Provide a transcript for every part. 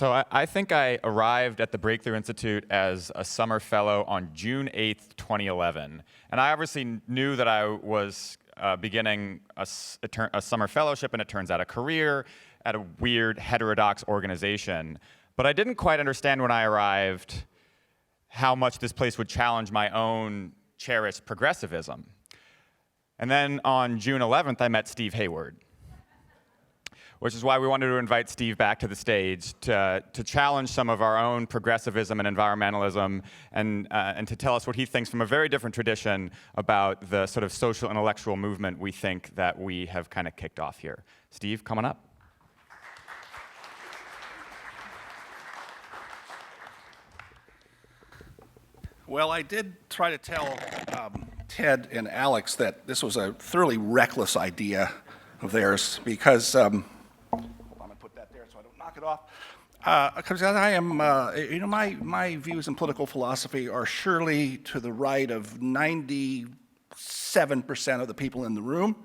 So I think I arrived at the Breakthrough Institute as a summer fellow on June 8th, 2011. And I obviously knew that I was beginning a summer fellowship, and it turns out a career at a weird heterodox organization. But I didn't quite understand when I arrived how much this place would challenge my own cherished progressivism. And then on June 11th, I met Steve Hayward, which is why we wanted to invite Steve back to the stage to challenge some of our own progressivism and environmentalism, and to tell us what he thinks from a very different tradition about the sort of social intellectual movement we think that we have kind of kicked off here. Steve, come on up. Well, I did try to tell Ted and Alex that this was a thoroughly reckless idea of theirs because I'm going to put that there so I don't knock it off. Because I am, my views in political philosophy are surely to the right of 97% of the people in the room.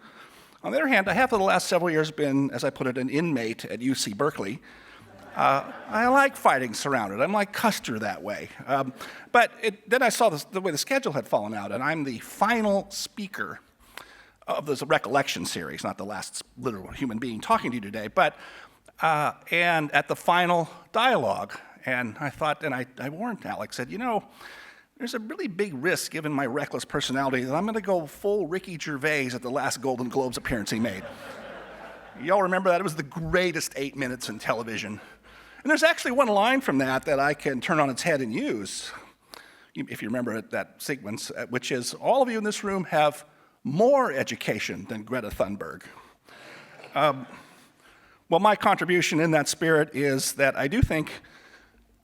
On the other hand, I have for the last several years been, as I put it, an inmate at UC Berkeley. I like fighting surrounded. I'm like Custer that way. But then I saw the way the schedule had fallen out, and I'm the final speaker of this recollection series, not the last literal human being talking to you today, but and at the final dialogue. And I thought, and I warned Alex, said, there's a really big risk, given my reckless personality, that I'm going to go full Ricky Gervais at the last Golden Globes appearance he made. Y'all remember that? It was the greatest 8 minutes in television. And there's actually one line from that I can turn on its head and use, if you remember that sequence, which is, all of you in this room have more education than Greta Thunberg. Well, my contribution in that spirit is that I do think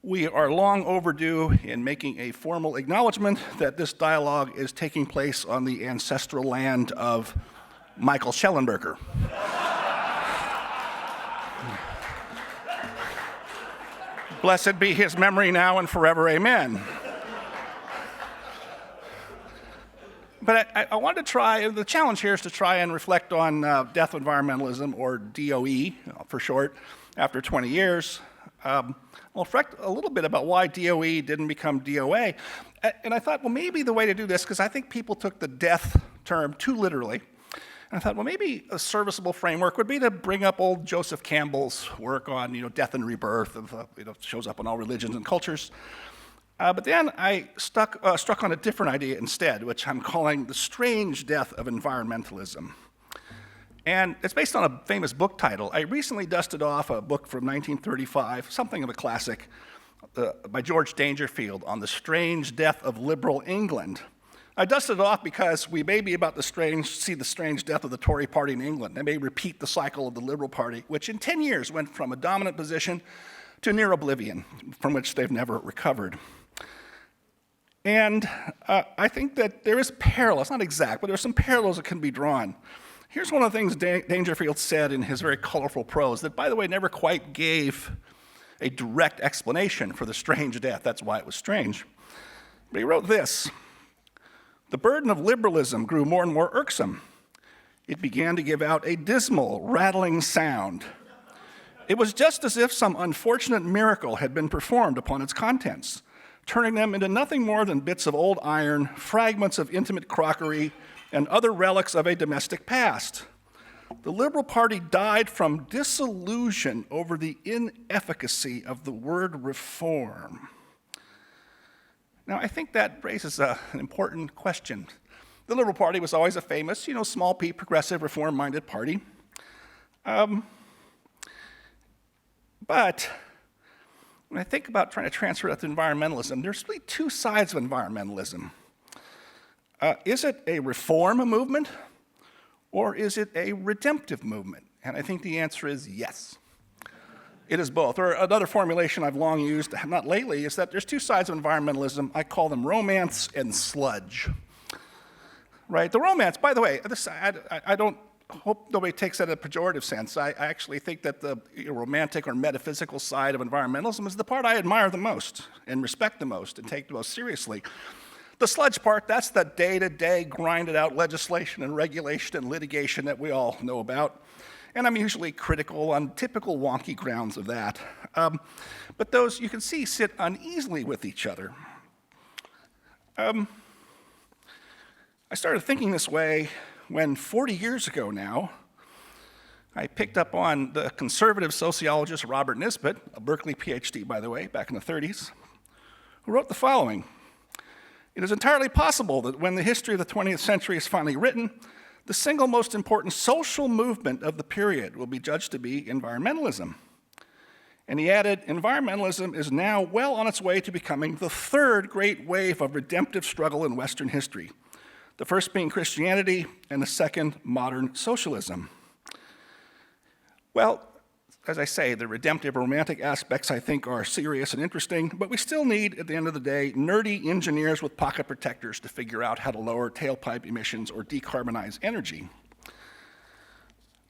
we are long overdue in making a formal acknowledgement that this dialogue is taking place on the ancestral land of Michael Schellenberger. Blessed be his memory now and forever, amen. But I wanted to try, the challenge here is to try and reflect on death of environmentalism, or DOE for short, after 20 years. I'll reflect a little bit about why DOE didn't become DOA. And I thought, well, maybe the way to do this, because I think people took the death term too literally, and I thought, well, maybe a serviceable framework would be to bring up old Joseph Campbell's work on, death and rebirth, shows up in all religions and cultures. But then I struck on a different idea instead, which I'm calling the strange death of environmentalism. And it's based on a famous book title. I recently dusted off a book from 1935, something of a classic, by George Dangerfield, on the strange death of liberal England. I dusted it off because we may be about to see the strange death of the Tory party in England. They may repeat the cycle of the Liberal Party, which in 10 years went from a dominant position to near oblivion, from which they've never recovered. And I think that there is parallels, not exact, but there are some parallels that can be drawn. Here's one of the things Dangerfield said in his very colorful prose that, by the way, never quite gave a direct explanation for the strange death. That's why it was strange. But he wrote this: "The burden of liberalism grew more and more irksome. It began to give out a dismal, rattling sound. It was just as if some unfortunate miracle had been performed upon its contents, turning them into nothing more than bits of old iron, fragments of intimate crockery, and other relics of a domestic past. The Liberal Party died from disillusion over the inefficacy of the word reform." Now, I think that raises an important question. The Liberal Party was always a famous, small p, progressive, reform-minded party. But when I think about trying to transfer that to environmentalism, there's really two sides of environmentalism. Is it a reform movement, or is it a redemptive movement? And I think the answer is yes. It is both. Or another formulation I've long used, not lately, is that there's two sides of environmentalism. I call them romance and sludge. Right? The romance, by the way, I don't hope nobody takes that in a pejorative sense. I actually think that the romantic or metaphysical side of environmentalism is the part I admire the most and respect the most and take the most seriously. The sludge part, that's the day-to-day grinded out legislation and regulation and litigation that we all know about. And I'm usually critical on typical wonky grounds of that. But those, you can see, sit uneasily with each other. I started thinking this way when 40 years ago now, I picked up on the conservative sociologist Robert Nisbet, a Berkeley PhD, by the way, back in the 30s, who wrote the following. It is entirely possible that when the history of the 20th century is finally written, the single most important social movement of the period will be judged to be environmentalism. And he added, environmentalism is now well on its way to becoming the third great wave of redemptive struggle in Western history, the first being Christianity and the second modern socialism. Well, as I say, the redemptive romantic aspects I think are serious and interesting, but we still need, at the end of the day, nerdy engineers with pocket protectors to figure out how to lower tailpipe emissions or decarbonize energy.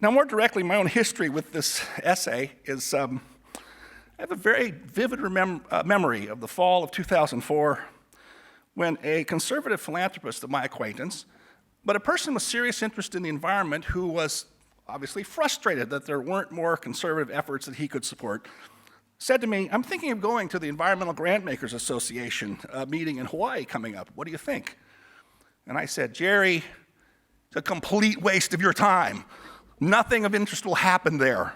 Now, more directly, my own history with this essay is I have a very vivid memory of the fall of 2004 when a conservative philanthropist of my acquaintance, but a person with serious interest in the environment who was obviously frustrated that there weren't more conservative efforts that he could support, said to me, I'm thinking of going to the Environmental Grantmakers Association meeting in Hawaii coming up. What do you think? And I said, Jerry, it's a complete waste of your time. Nothing of interest will happen there.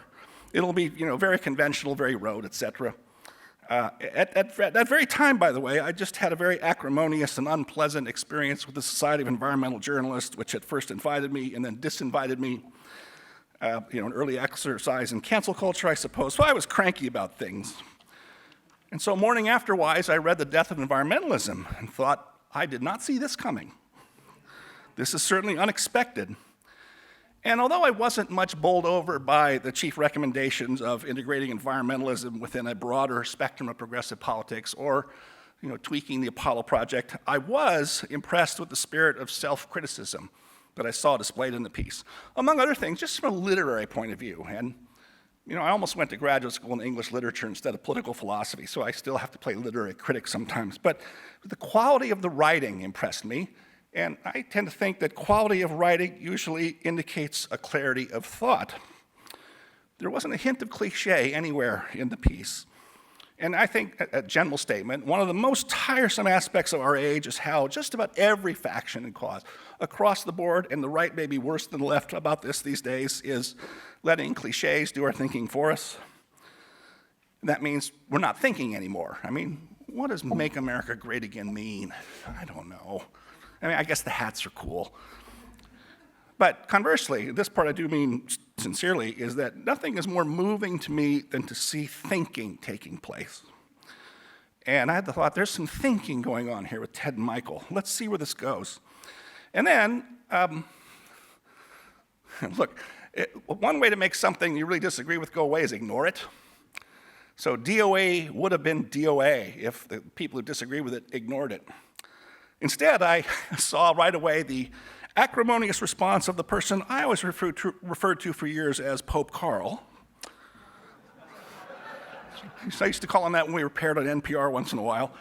It'll be, very conventional, very rote, et cetera. At that very time, by the way, I just had a very acrimonious and unpleasant experience with the Society of Environmental Journalists, which had first invited me and then disinvited me. An early exercise in cancel culture, I suppose. So I was cranky about things. And so morning afterwise, I read The Death of Environmentalism and thought, I did not see this coming. This is certainly unexpected. And although I wasn't much bowled over by the chief recommendations of integrating environmentalism within a broader spectrum of progressive politics or tweaking the Apollo project, I was impressed with the spirit of self-criticism that I saw displayed in the piece. Among other things, just from a literary point of view. And, I almost went to graduate school in English literature instead of political philosophy, so I still have to play literary critic sometimes. But the quality of the writing impressed me, and I tend to think that quality of writing usually indicates a clarity of thought. There wasn't a hint of cliche anywhere in the piece. And I think, a general statement, one of the most tiresome aspects of our age is how just about every faction and cause across the board, and the right may be worse than the left about this these days, is letting cliches do our thinking for us. And that means we're not thinking anymore. What does Make America Great Again mean? I don't know. I guess the hats are cool. But conversely, this part I do mean sincerely, is that nothing is more moving to me than to see thinking taking place. And I had the thought, there's some thinking going on here with Ted and Michael. Let's see where this goes. And then, look, one way to make something you really disagree with go away is ignore it. So DOA would have been DOA if the people who disagree with it ignored it. Instead, I saw right away the acrimonious response of the person I always referred to for years as Pope Carl. I used to call him that when we were paired on NPR once in a while.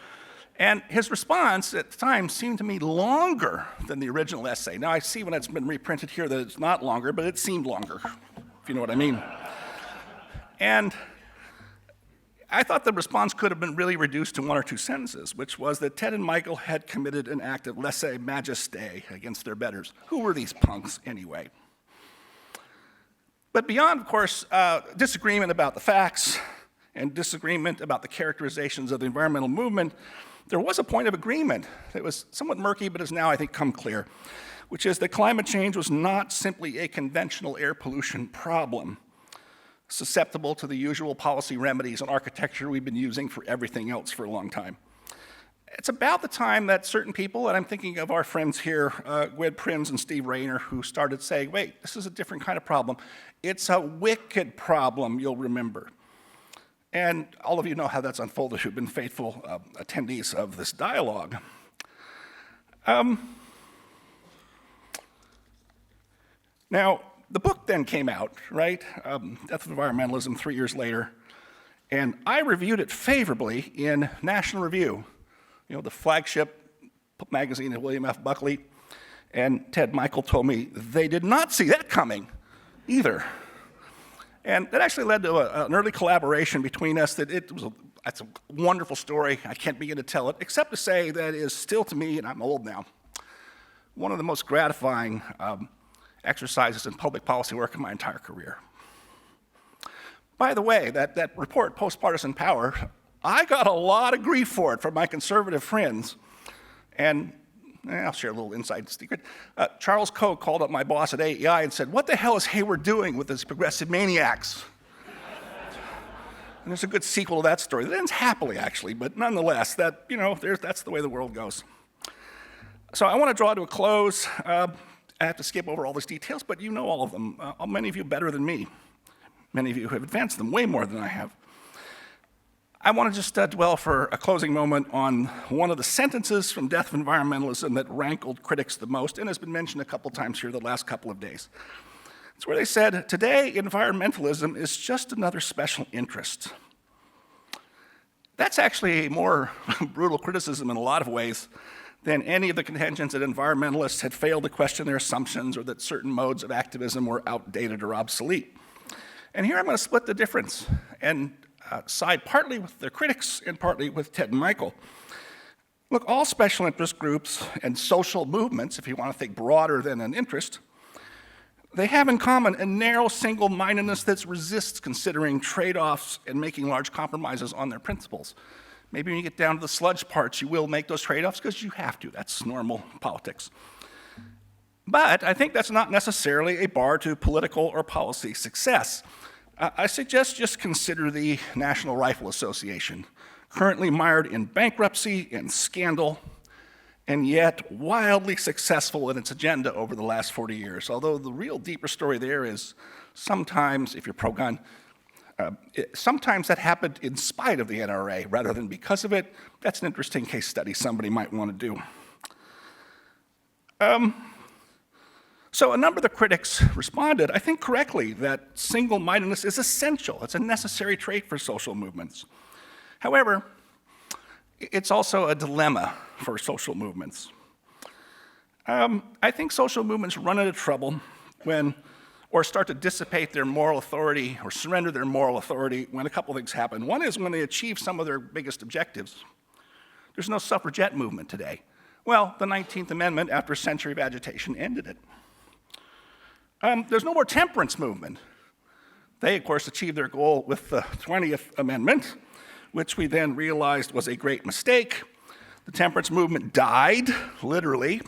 And his response at the time seemed to me longer than the original essay. Now I see when it's been reprinted here that it's not longer, but it seemed longer, if you know what I mean. And I thought the response could have been really reduced to one or two sentences, which was that Ted and Michael had committed an act of lèse-majesté against their betters. Who were these punks anyway? But beyond, of course, disagreement about the facts and disagreement about the characterizations of the environmental movement, there was a point of agreement that was somewhat murky, but has now, I think, come clear, which is that climate change was not simply a conventional air pollution problem, susceptible to the usual policy remedies and architecture we've been using for everything else for a long time. It's about the time that certain people, and I'm thinking of our friends here, Gwed Prins and Steve Rayner, who started saying, wait, this is a different kind of problem. It's a wicked problem, you'll remember. And all of you know how that's unfolded who've been faithful attendees of this dialogue. Now, the book then came out, right? Death of Environmentalism 3 years later. And I reviewed it favorably in National Review, the flagship magazine of William F. Buckley. And Ted Michael told me they did not see that coming either. And that actually led to an early collaboration between us that's a wonderful story. I can't begin to tell it, except to say that it is still to me, and I'm old now, one of the most gratifying exercises in public policy work in my entire career. By the way, that report, Post-Partisan Power, I got a lot of grief for it from my conservative friends. And I'll share a little inside secret. Charles Koch called up my boss at AEI and said, "What the hell is Hayward doing with these progressive maniacs?" And there's a good sequel to that story. That ends happily, actually, but nonetheless, that's the way the world goes. So I want to draw to a close. I have to skip over all these details, but you know all of them. Many of you better than me. Many of you have advanced them way more than I have. I want to just dwell for a closing moment on one of the sentences from Death of Environmentalism that rankled critics the most, and has been mentioned a couple times here the last couple of days. It's where they said, "Today, environmentalism is just another special interest." That's actually a more brutal criticism in a lot of ways than any of the contentions that environmentalists had failed to question their assumptions or that certain modes of activism were outdated or obsolete. And here I'm going to split the difference and side partly with the critics and partly with Ted and Michael. Look, all special interest groups and social movements, if you want to think broader than an interest, they have in common a narrow single-mindedness that resists considering trade-offs and making large compromises on their principles. Maybe when you get down to the sludge parts, you will make those trade-offs because you have to. That's normal politics. But I think that's not necessarily a bar to political or policy success. I suggest just consider the National Rifle Association, currently mired in bankruptcy and scandal, and yet wildly successful in its agenda over the last 40 years. Although the real deeper story there is sometimes, if you're pro-gun, sometimes that happened in spite of the NRA rather than because of it. That's an interesting case study somebody might want to do. So a number of the critics responded, I think correctly, that single-mindedness is essential. It's a necessary trait for social movements. However, it's also a dilemma for social movements. I think social movements run into trouble or start to dissipate their moral authority or surrender their moral authority when a couple things happen. One is when they achieve some of their biggest objectives. There's no suffragette movement today. Well, the 19th Amendment, after a century of agitation, ended it. There's no more temperance movement. They, of course, achieved their goal with the 20th Amendment, which we then realized was a great mistake. The temperance movement died, literally,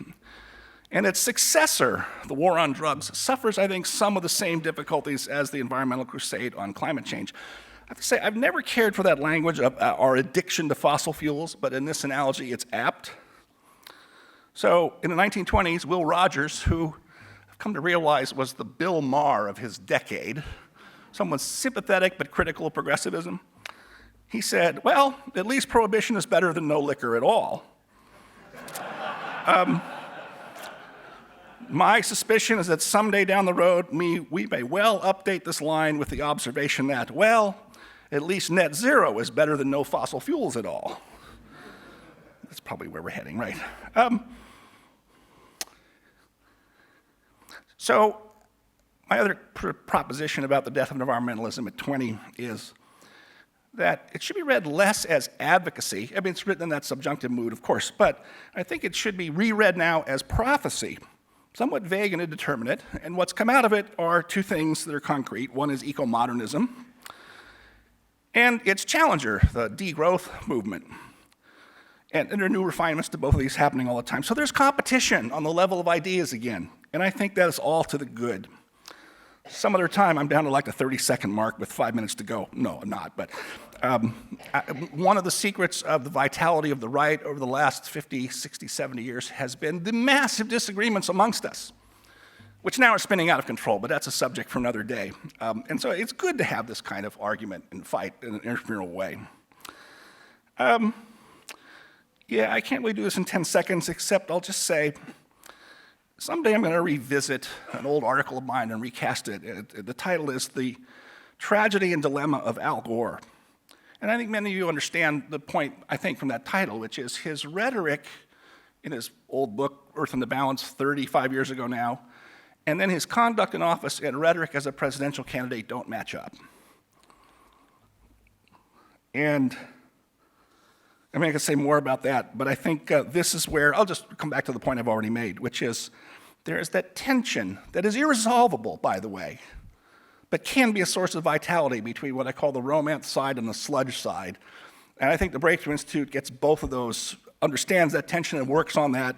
and its successor, the war on drugs, suffers, I think, some of the same difficulties as the environmental crusade on climate change. I have to say, I've never cared for that language of our addiction to fossil fuels, but in this analogy, it's apt. So in the 1920s, Will Rogers, who I've come to realize was the Bill Maher of his decade, someone sympathetic but critical of progressivism, he said, well, at least prohibition is better than no liquor at all. My suspicion is that someday down the road, we may well update this line with the observation that, well, at least net zero is better than no fossil fuels at all. That's probably where we're heading, right? So my other proposition about the death of environmentalism at 20 is that it should be read less as advocacy. I mean, it's written in that subjunctive mood, of course, but I think it should be reread now as prophecy, somewhat vague and indeterminate, and what's come out of it are two things that are concrete. One is ecomodernism, and its challenger, the degrowth movement. And there are new refinements to both of these happening all the time. So there's competition on the level of ideas again, and I think that is all to the good. Some other time, I'm down to like the 30-second mark with 5 minutes to go. No, I'm not, but one of the secrets of the vitality of the right over the last 50, 60, 70 years has been the massive disagreements amongst us, which now are spinning out of control, but that's a subject for another day. And so it's good to have this kind of argument and fight in an entrepreneurial way. Yeah, I can't really do this in 10 seconds, except I'll just say, someday I'm going to revisit an old article of mine and recast it. The title is The Tragedy and Dilemma of Al Gore. And I think many of you understand the point, I think, from that title, which is his rhetoric in his old book, Earth in the Balance, 35 years ago now, and then his conduct in office and rhetoric as a presidential candidate don't match up. And I mean, I could say more about that, but I think this is where, I'll just come back to the point I've already made, which is there is that tension that is irresolvable, by the way, but can be a source of vitality between what I call the romance side and the sludge side. And I think the Breakthrough Institute gets both of those, understands that tension and works on that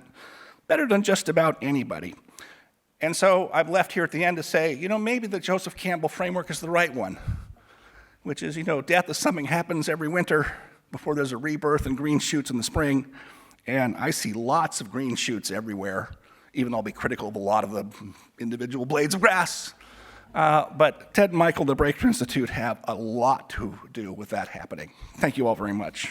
better than just about anybody. And so I've left here at the end to say, maybe the Joseph Campbell framework is the right one, which is, death is something happens every winter before there's a rebirth and green shoots in the spring. And I see lots of green shoots everywhere, even though I'll be critical of a lot of the individual blades of grass. But Ted and Michael, the Breakthrough Institute, have a lot to do with that happening. Thank you all very much.